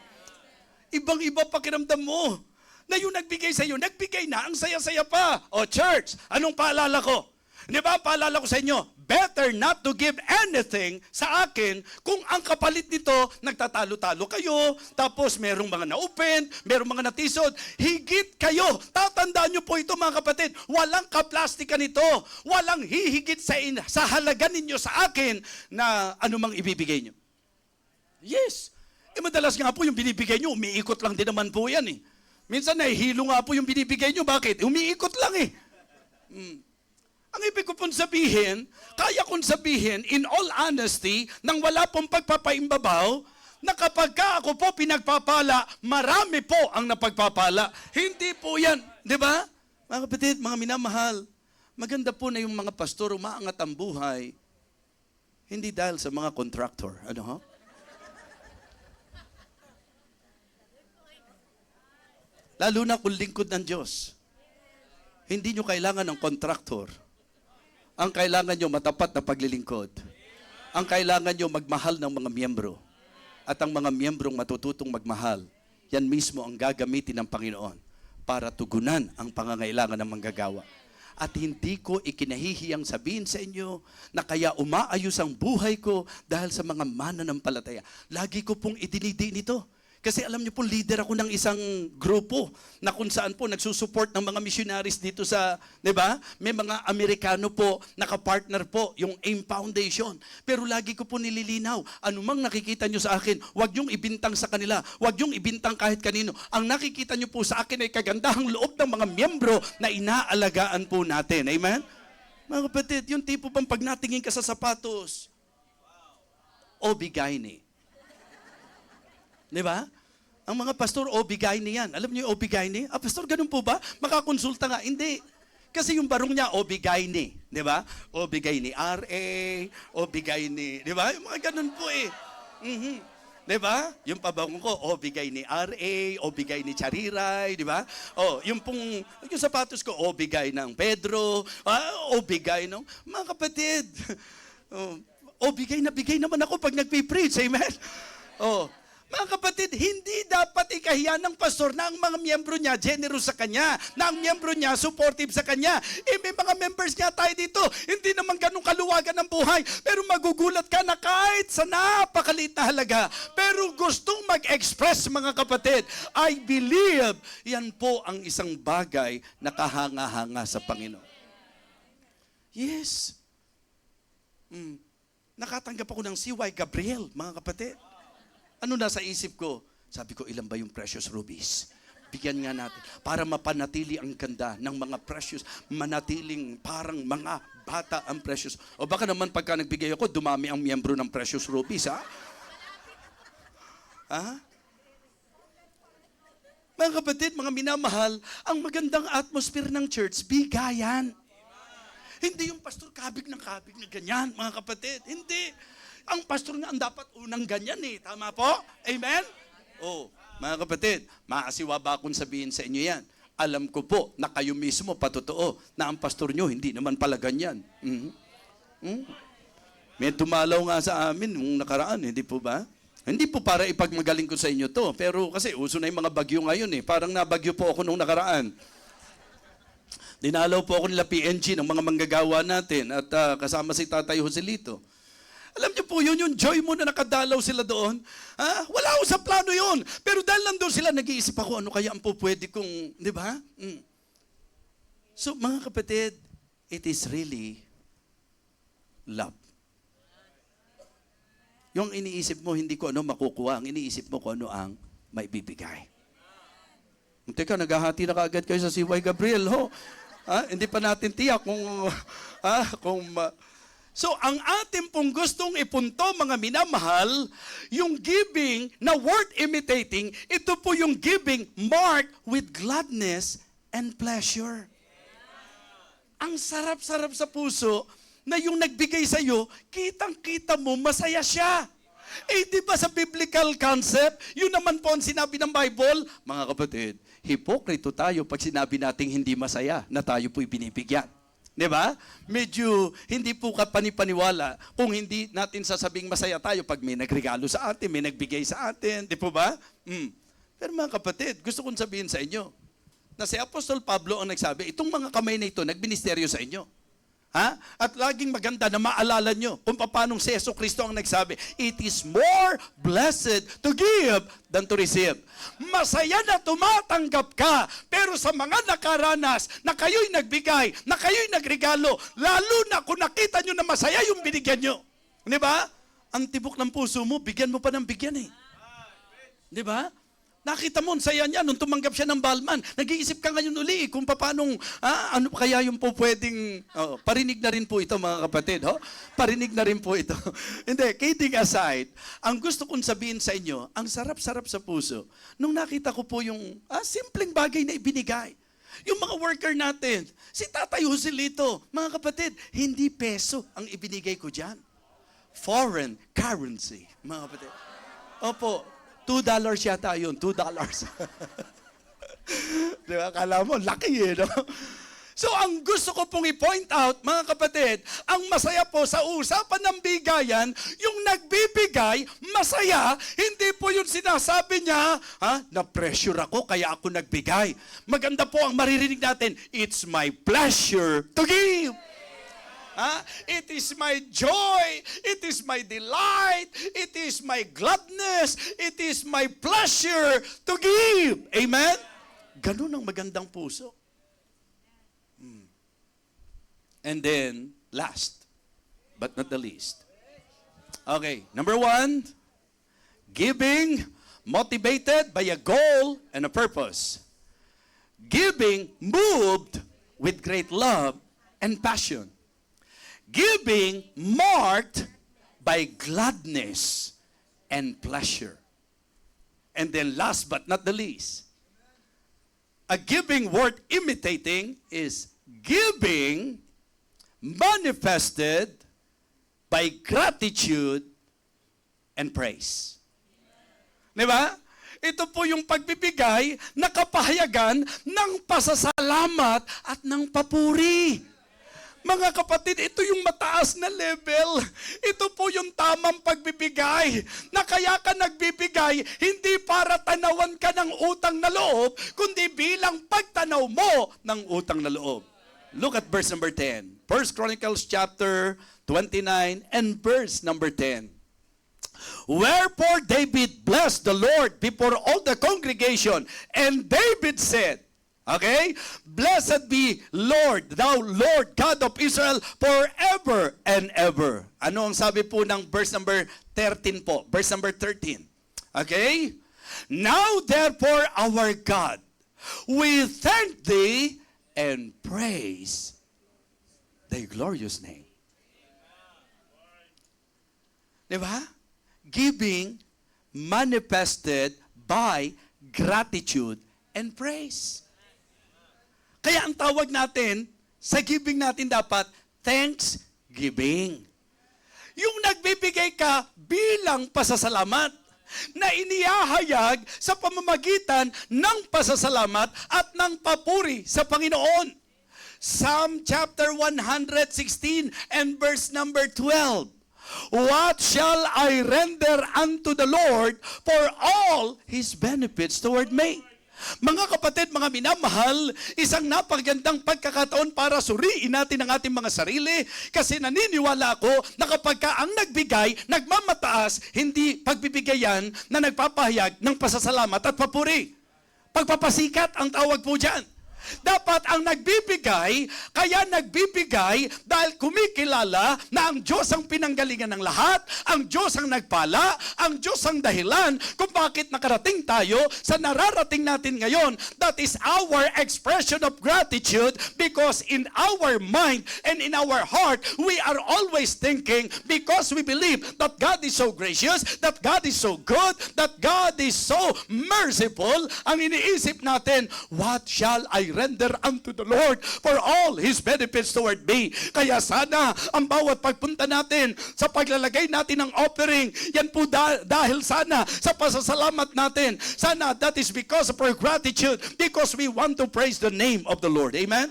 A: Ibang-iba pakiramdam mo na yung nagbigay sa iyo, nagbigay na, ang saya-saya pa. O church, anong paalala ko? Di ba, paalala ko sa inyo, better not to give anything sa akin kung ang kapalit nito, nagtatalo-talo kayo, tapos merong mga na-open, merong mga natisod, higit kayo. Tatandaan nyo po ito mga kapatid, walang kaplastikan nito, walang hihigit sa halaga ninyo sa akin na anumang ibibigay nyo. Yes. Madalas nga po yung binibigay nyo, umiikot lang din naman po yan eh. Minsan nahihilo nga po yung binibigay nyo, bakit? Umiikot lang eh. Ang ibig ko pong sabihin, kaya kong sabihin, in all honesty, nang wala pong pagpapaimbabaw, na kapag ka ako po pinagpapala, marami po ang napagpapala. Hindi po yan. Di ba? Mga kapatid, mga minamahal, maganda po na yung mga pastor, umaangat ang buhay, hindi dahil sa mga contractor. Ano ho? Lalo na kung lingkod ng Diyos. Hindi nyo kailangan ng contractor. Ang kailangan nyo matapat na paglilingkod. Ang kailangan nyo magmahal ng mga miyembro. At ang mga miyembrong matututong magmahal, yan mismo ang gagamitin ng Panginoon para tugunan ang pangangailangan ng manggagawa. At hindi ko ikinahihiyang sabihin sa inyo na kaya umaayos ang buhay ko dahil sa mga mananampalataya. Lagi ko pong idinidiin ito. Kasi alam niyo po, leader ako ng isang grupo na kung saan po nagsusupport ng mga missionaries dito sa, di ba? May mga Amerikano po, nakapartner po, yung AIM Foundation. Pero lagi ko po nililinaw, anumang nakikita niyo sa akin, huwag niyong ibintang sa kanila, huwag niyong ibintang kahit kanino. Ang nakikita niyo po sa akin ay kagandahang loob ng mga miyembro na inaalagaan po natin. Amen? Mga kapatid, yung tipo bang pag natingin ka sa sapatos, o bigay ni. Di ba? Ang mga pastor, bigay ni yan. Alam niyo yung bigay ni? Pastor, ganun po ba? Makakonsulta nga. Hindi. Kasi yung barong niya, bigay ni. Di ba? Bigay ni RA, bigay ni. Di ba? Yung mga ganun po eh. Di ba? Yung pabangon ko, bigay ni RA, bigay ni Chariray. Di ba? Yung sapatos ko, bigay ng Pedro, bigay ng mga kapatid. Bigay naman ako pag nagpipreach. Amen? Mga kapatid, hindi dapat ikahiya ng pastor na ang mga miyembro niya generous sa kanya, na ang miyembro niya supportive sa kanya. May mga members nga tayo dito, hindi naman ganun kaluwagan ng buhay, pero magugulat ka na kahit sa napakaliit na halaga, pero gustong mag-express, mga kapatid. I believe, yan po ang isang bagay na kahanga-hanga sa Panginoon. Yes. Nakatanggap ako ng CY Gabriel, mga kapatid. Ano nasa isip ko? Sabi ko, ilan ba yung precious rubies? Bigyan nga natin. Para mapanatili ang ganda ng mga precious, manatiling parang mga bata ang precious. O baka naman pagka nagbigay ako, dumami ang miyembro ng precious rubies, ha? Ha? Mga kapatid, mga minamahal, ang magandang atmosphere ng church, bigayan. Hindi yung pastor kabig na ganyan, mga kapatid. Hindi. Ang pastor nga ang dapat unang ganyan eh. Tama po? Amen? Oh, mga kapatid, maasiwa ba akong sabihin sa inyo yan? Alam ko po na kayo mismo patotoo na ang pastor nyo hindi naman pala ganyan. May dumalaw nga sa amin nung nakaraan, hindi po ba? Hindi po para ipagmagaling ko sa inyo to, pero kasi uso na yung mga bagyo ngayon eh. Parang nabagyo po ako nung nakaraan. Dinalaw po ako nila PNG ng mga manggagawa natin at kasama si Tatay Joselito. Alam niyo po yun, yung joy mo na nakadalaw sila doon. Wala ko sa plano yun. Pero dahil nandun sila, nag-iisip ako, ano kaya ang po pwede kong, di ba? So mga kapatid, it is really love. Yung iniisip mo, hindi ko ano makukuha. Ang iniisip mo kung ano ang maibibigay. Teka, naghahati na kaagad kayo sa CY Gabriel, ho? Hindi pa natin tiyak kung So, ang ating pong gustong ipunto, mga minamahal, yung giving na worth imitating, ito po yung giving marked with gladness and pleasure. Ang sarap-sarap sa puso na yung nagbigay sa iyo, kitang-kita mo, masaya siya. Di ba sa biblical concept, yun naman po ang sinabi ng Bible, mga kapatid, hipokrito tayo pag sinabi nating hindi masaya na tayo po'y binibigyan. Di ba? Medyo hindi po panipaniwala kung hindi natin sasabing masaya tayo pag may nagregalo sa atin, may nagbigay sa atin. Di po ba? Pero mga kapatid, gusto kong sabihin sa inyo na si Apostol Pablo ang nagsabi, itong mga kamay na ito, nagministeryo sa inyo. At laging maganda na maalala nyo kung paano si Yesu Cristo ang nagsabi, it is more blessed to give than to receive. Masaya na tumatanggap ka, pero sa mga nakaranas na kayo'y nagbigay, na kayo'y nagregalo, lalo na kung nakita nyo na masaya yung binigyan nyo. Di ba? Ang tibok ng puso mo, bigyan mo pa ng bigyan eh. Di ba? Nakita mo, saya niya nung tumanggap siya ng Balman. Nag-iisip ka ngayon uli kung paano, ano kaya yung po pwedeng, parinig na rin po ito mga kapatid. Parinig na rin po ito. Hindi, kidding aside, ang gusto kong sabihin sa inyo, ang sarap-sarap sa puso, nung nakita ko po yung simpleng bagay na ibinigay. Yung mga worker natin, si Tatay Joselito, mga kapatid, hindi peso ang ibinigay ko dyan. Foreign currency, mga kapatid. Opo, $2 yata yun, $2. Di ba? Akala mo, laki eh, no? So, ang gusto ko pong i-point out, mga kapatid, ang masaya po sa usapan ng bigayan, yung nagbibigay, masaya, hindi po yung sinasabi niya, na-pressure ako, kaya ako nagbigay. Maganda po ang maririnig natin, it's my pleasure to give. It is my joy, it is my delight, it is my gladness, it is my pleasure to give. Amen? Ganun ang magandang puso. And then, last, but not the least. Okay, number 1, giving motivated by a goal and a purpose. Giving moved with great love and passion. Giving marked by gladness and pleasure. And then last but not the least, a giving worth imitating is giving manifested by gratitude and praise. Di ba? Ito po yung pagbibigay na kapahayagan ng pasasalamat at ng papuri. Mga kapatid, ito yung mataas na level. Ito po yung tamang pagbibigay. Na kaya ka nagbibigay, hindi para tanawan ka ng utang na loob, kundi bilang pagtanaw mo ng utang na loob. Look at verse number 10. 1 Chronicles chapter 29 and verse number 10. Wherefore David blessed the Lord before all the congregation, and David said, okay, blessed be Lord, thou Lord God of Israel, forever and ever. Ano ang sabi po ng verse number 13 po? Verse number 13. Okay? Now therefore, our God, we thank thee and praise thy glorious name. Diba? Giving manifested by gratitude and praise. Kaya ang tawag natin, sa giving natin dapat, thanksgiving. Yung nagbibigay ka bilang pasasalamat na inihahayag sa pamamagitan ng pasasalamat at ng papuri sa Panginoon. Psalm chapter 116 and verse number 12. What shall I render unto the Lord for all His benefits toward me? Mga kapatid, mga minamahal, isang napakagandang pagkakataon para suriin natin ang ating mga sarili kasi naniniwala ako na kapag ka ang nagbigay, nagmamataas, hindi pagbibigayan na nagpapahayag ng pasasalamat at papuri. Pagpapasikat ang tawag po dyan. Dapat ang nagbibigay, kaya nagbibigay dahil kumikilala na ang Diyos ang pinanggalingan ng lahat, ang Diyos ang nagpala, ang Diyos ang dahilan kung bakit nakarating tayo sa nararating natin ngayon. That is our expression of gratitude because in our mind and in our heart, we are always thinking because we believe that God is so gracious, that God is so good, that God is so merciful. Ang iniisip natin, what shall I render unto the Lord for all His benefits toward me? Kaya sana ang bawat pagpunta natin sa paglalagay natin ng offering, yan po dahil sana sa pasasalamat natin. Sana that is because of our gratitude, because we want to praise the name of the Lord. Amen?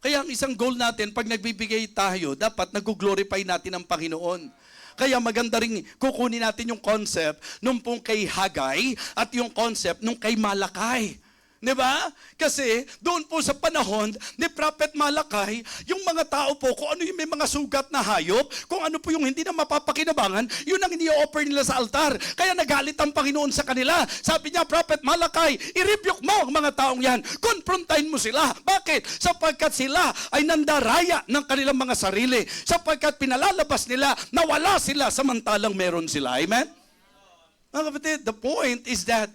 A: Kaya ang isang goal natin, pag nagbibigay tayo, dapat nag-glorify natin ang Panginoon. Kaya maganda rin kukunin natin yung concept nung pong kay Hagay at yung concept nung kay Malakay. Diba? Kasi doon po sa panahon ni Prophet Malakay, yung mga tao po, kung ano yung may mga sugat na hayop, kung ano po yung hindi na mapapakinabangan, yun ang ini-offer nila sa altar. Kaya nagalit ang Panginoon sa kanila. Sabi niya, Prophet Malakay, i-rebuke mo ang mga taong yan. Konfrontahin mo sila. Bakit? Sapagkat sila ay nandaraya ng kanilang mga sarili. Sapagkat pinalalabas nila na wala sila samantalang meron sila. Amen? Mga kapatid, the point is that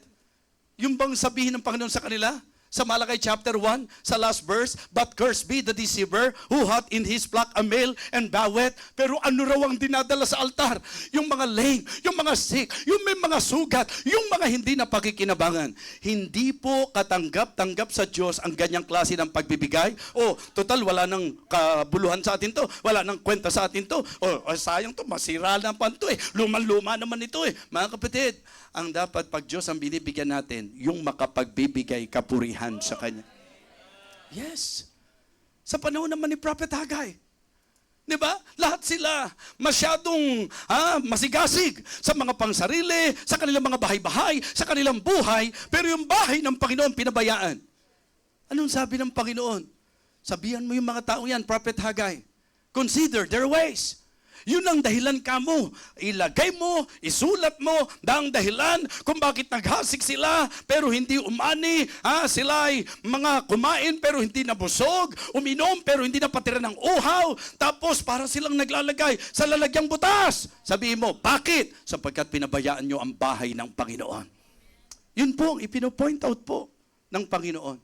A: yung bang sabihin ng Panginoon sa kanila, sa Malakay chapter 1, sa last verse, but cursed be the deceiver who hath in his flock a male and boweth. Pero ano raw ang dinadala sa altar? Yung mga lame, yung mga sick, yung may mga sugat, yung mga hindi na pakikinabangan. Hindi po katanggap-tanggap sa Diyos ang ganyang klase ng pagbibigay. O, total, wala nang kabuluhan sa atin to. Wala nang kwenta sa atin to. O sayang to, masira na pa to eh. Luma-luma naman ito eh. Mga kapatid, ang dapat pag Diyos ang binibigyan natin, yung makapagbibigay kapurihan sa Kanya. Yes. Sa panahon naman ni Prophet Hagay. Diba? Lahat sila masyadong masigasig sa mga pangsarili, sa kanilang mga bahay-bahay, sa kanilang buhay, pero yung bahay ng Panginoon pinabayaan. Anong sabi ng Panginoon? Sabihan mo yung mga tao yan, Prophet Hagay, consider their ways. Yun ang dahilan kamo. Ilagay mo, isulat mo, ang dahilan kung bakit naghasik sila, pero hindi umani. Sila ay mga kumain, pero hindi nabusog. Uminom, pero hindi napatira ng uhaw. Tapos para silang naglalagay sa lalagyang butas. Sabihin mo, bakit? Sapagkat pinabayaan nyo ang bahay ng Panginoon. Yun po ang ipino-point out po ng Panginoon.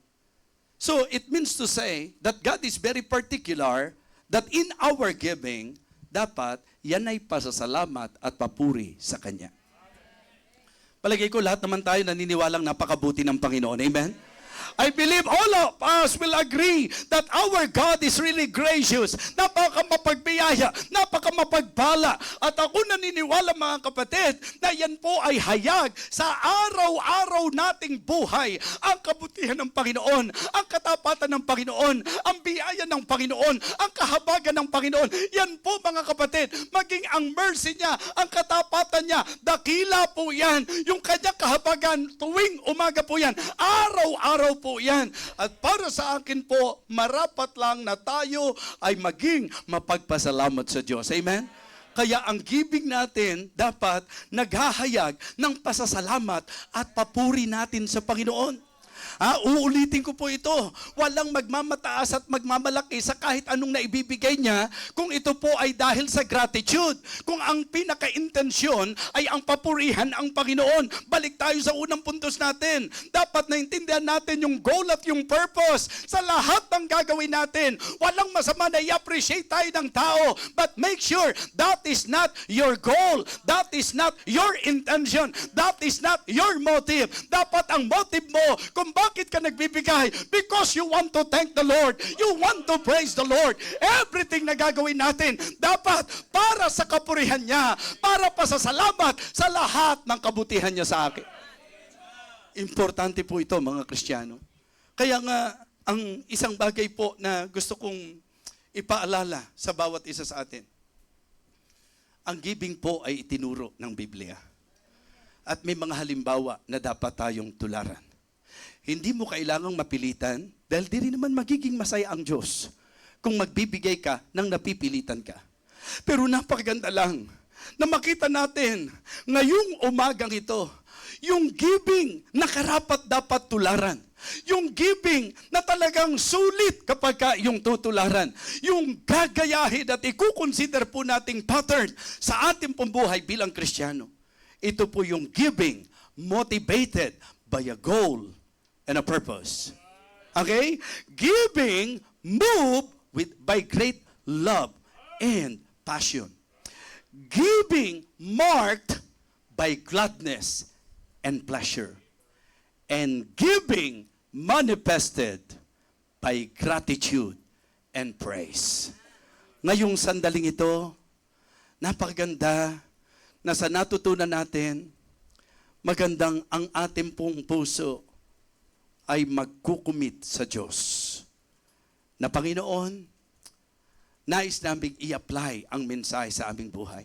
A: So, it means to say that God is very particular that in our giving, dapat yan ay pasasalamat at papuri sa Kanya. Palagay ko lahat naman tayo naniniwalang napakabuti ng Panginoon. Amen? I believe all of us will agree that our God is really gracious. Napaka-mapagbiyaya, napaka-mapagpala. At ako naniniwala mga kapatid na yan po ay hayag sa araw-araw nating buhay. Ang kabutihan ng Panginoon, ang katapatan ng Panginoon, ang biyaya ng Panginoon, ang kahabagan ng Panginoon. Yan po mga kapatid, maging ang mercy niya, ang katapatan niya, dakila po yan. Yung kanyang kahabagan, tuwing umaga po yan, araw-araw po yan. At para sa akin po, marapat lang na tayo ay maging mapagpasalamat sa Diyos. Amen? Kaya ang giving natin dapat naghahayag ng pasasalamat at papuri natin sa Panginoon. Uulitin ko po ito. Walang magmamataas at magmamalaki sa kahit anong naibibigay niya kung ito po ay dahil sa gratitude. Kung ang pinaka-intensyon ay ang papurihan ang Panginoon. Balik tayo sa unang puntos natin. Dapat naintindihan natin yung goal at yung purpose sa lahat ng gagawin natin. Walang masama na i-appreciate tayo ng tao. But make sure that is not your goal. That is not your intention. That is not your motive. Dapat ang motive mo kung bakit ka nagbibigay? Because you want to thank the Lord. You want to praise the Lord. Everything na gagawin natin, dapat para sa kapurihan niya, para pasasalamat sa lahat ng kabutihan niya sa akin. Importante po ito mga Kristiyano. Kaya nga, ang isang bagay po na gusto kong ipaalala sa bawat isa sa atin. Ang giving po ay itinuro ng Biblia. At may mga halimbawa na dapat tayong tularan. Hindi mo kailangang mapilitan dahil di rin naman magiging masaya ang Diyos kung magbibigay ka ng napipilitan ka. Pero napakaganda lang na makita natin ngayong umagang ito, yung giving na karapat dapat tularan. Yung giving na talagang sulit kapag yung tutularan. Yung gagayahin at ikukonsider po nating pattern sa ating pambuhay bilang Kristiyano. Ito po yung giving motivated by a goal and a purpose. Okay? Giving moved by great love and passion. Giving marked by gladness and pleasure. And giving manifested by gratitude and praise. Ngayong sandaling ito, napakaganda na sa natutunan natin, magandang ang ating pong puso ay magkukumit sa Diyos. Na Panginoon, nais namin i-apply ang mensahe sa aming buhay.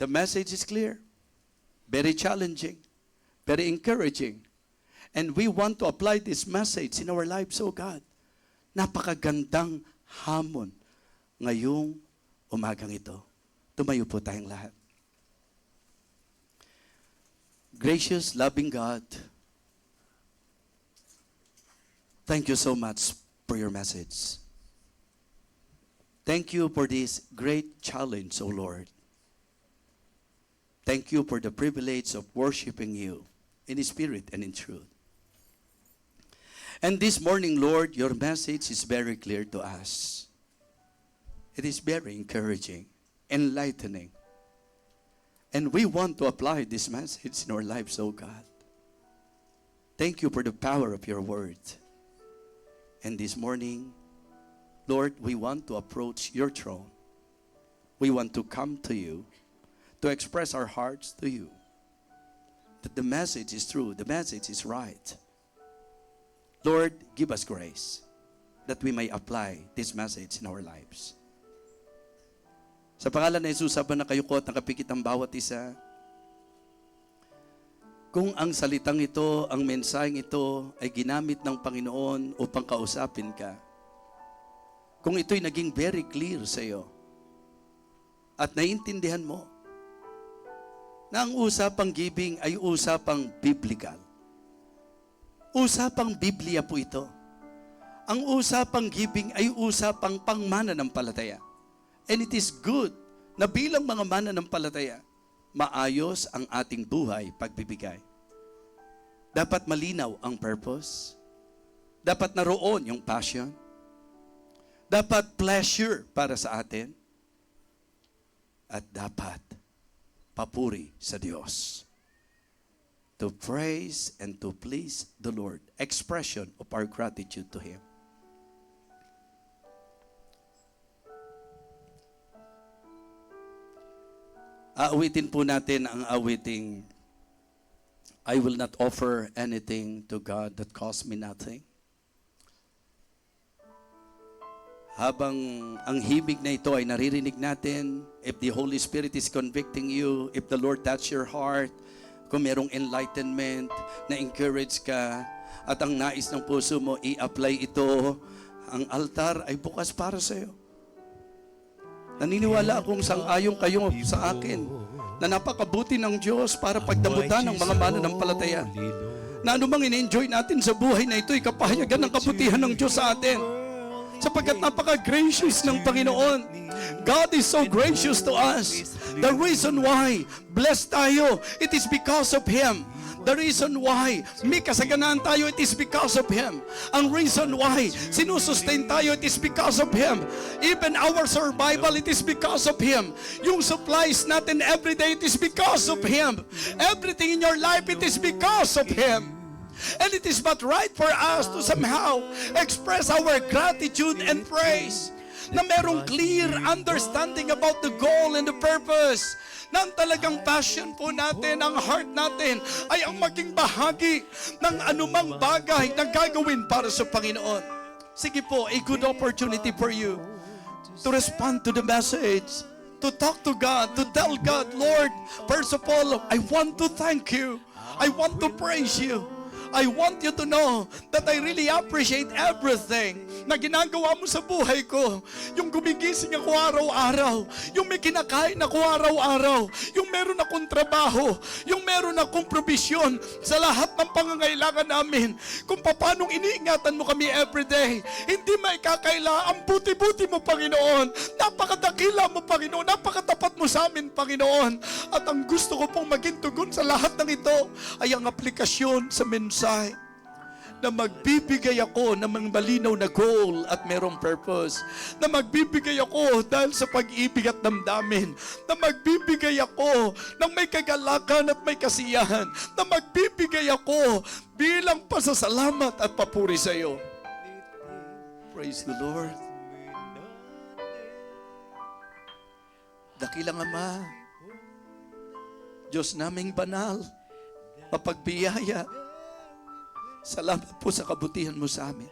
A: The message is clear, very challenging, very encouraging. And we want to apply this message in our lives, oh God. Napakagandang hamon ngayong umagang ito. Tumayo po tayong lahat. Gracious, loving God, thank you so much for your message. Thank you for this great challenge, O Lord. Thank you for the privilege of worshiping you in spirit and in truth. And this morning, Lord, your message is very clear to us. It is very encouraging, enlightening. And we want to apply this message in our lives, O God. Thank you for the power of your word. And this morning, Lord, we want to approach your throne. We want to come to you, to express our hearts to you. That the message is true, the message is right. Lord, give us grace that we may apply this message in our lives. Sa pangalan ni Jesus, habang nakayukot, nakapikit ang bawat isa, kung ang salitang ito, ang mensaheng ito ay ginamit ng Panginoon upang kausapin ka, kung ito'y naging very clear sa iyo, at naiintindihan mo, na ang usapang giving ay usapang biblical. Usapang Biblia po ito. Ang usapang giving ay usapang pangmananampalataya. And it is good na bilang mga mananampalataya, maayos ang ating buhay pagbibigay. Dapat malinaw ang purpose. Dapat naroon yung passion. Dapat pleasure para sa atin. At dapat papuri sa Diyos. to praise and to please the Lord. Expression of our gratitude to Him. Aawitin po natin ang awiting, I will not offer anything to God that costs me nothing. Habang ang himig na ito ay naririnig natin, if the Holy Spirit is convicting you, if the Lord touch your heart, kung merong enlightenment, na-encourage ka, at ang nais ng puso mo, i-apply ito, ang altar ay bukas para sa iyo. Naniniwala akong sang-ayon kayo sa akin na napakabuti ng Diyos para pagdamutan ng mga mananampalataya. Na anumang in-enjoy natin sa buhay na ito, ikapahayagan ng kabutihan ng Diyos sa atin. Sapagkat napaka-gracious ng Panginoon. God is so gracious to us. The reason why blessed tayo, it is because of Him. The reason why may kasaganaan tayo, it is because of Him. Ang reason why sinusustain tayo, it is because of Him. Even our survival, it is because of Him. Yung supplies natin every day, it is because of Him. Everything in your life, it is because of Him. And it is but right for us to somehow express our gratitude and praise. Na merong clear understanding about the goal and the purpose. Na ang talagang passion po natin, ang heart natin, ay ang maging bahagi ng anumang bagay na gagawin para sa Panginoon. Sige po, a good opportunity for you to respond to the message, to talk to God, to tell God, Lord, first of all, I want to thank you. I want to praise you. I want you to know that I really appreciate everything na ginagawa mo sa buhay ko. Yung gumigising ako araw-araw, yung may kinakain ako araw-araw, yung meron akong trabaho, yung meron akong provision sa lahat ng pangangailangan namin. Kung paano iniingatan mo kami everyday. Hindi maikakaila ang buti-buti mo, Panginoon. Napakadakila mo, Panginoon. Napakatapat mo sa amin, Panginoon. At ang gusto ko pong maging tugon sa lahat ng ito ay ang aplikasyon sa mensahe na magbibigay ako ng mga malinaw na goal at merong purpose. Na magbibigay ako dahil sa pag-ibig at damdamin. Na magbibigay ako ng may kagalakan at may kasiyahan. Na magbibigay ako bilang pasasalamat at papuri sa iyo. Praise the Lord. Dakilang Ama, Diyos naming banal, mapagbiyaya, salamat po sa kabutihan mo sa amin.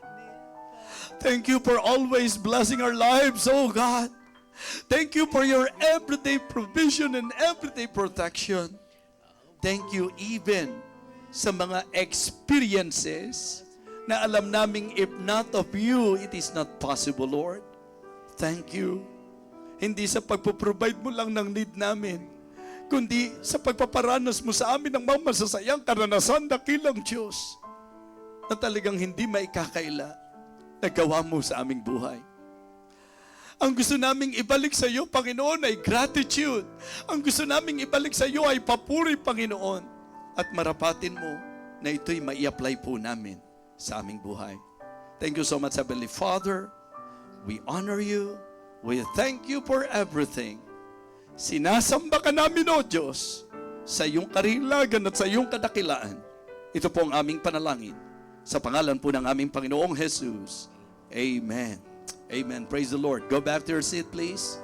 A: Thank you for always blessing our lives, oh God. Thank you for your everyday provision and everyday protection. Thank you even sa mga experiences na alam naming if not of you, it is not possible, Lord. Thank you. Hindi sa pagpo-provide mo lang ng need namin, kundi sa pagpaparanas mo sa amin ng mga masasayang karanasan, dakilang Diyos, na talagang hindi maikakaila na gawa mo sa aming buhay. Ang gusto naming ibalik sa iyo, Panginoon, ay gratitude. Ang gusto naming ibalik sa iyo ay papuri, Panginoon. At marapatin mo na ito'y mai-apply po namin sa aming buhay. Thank you so much, Heavenly Father. We honor you. We thank you for everything. Sinasamba ka namin, O Diyos, sa iyong karilagan at sa iyong kadakilaan. Ito po ang aming panalangin. Sa pangalan po ng aming Panginoong Jesus. Amen. Amen. Praise the Lord. Go back to your seat, please.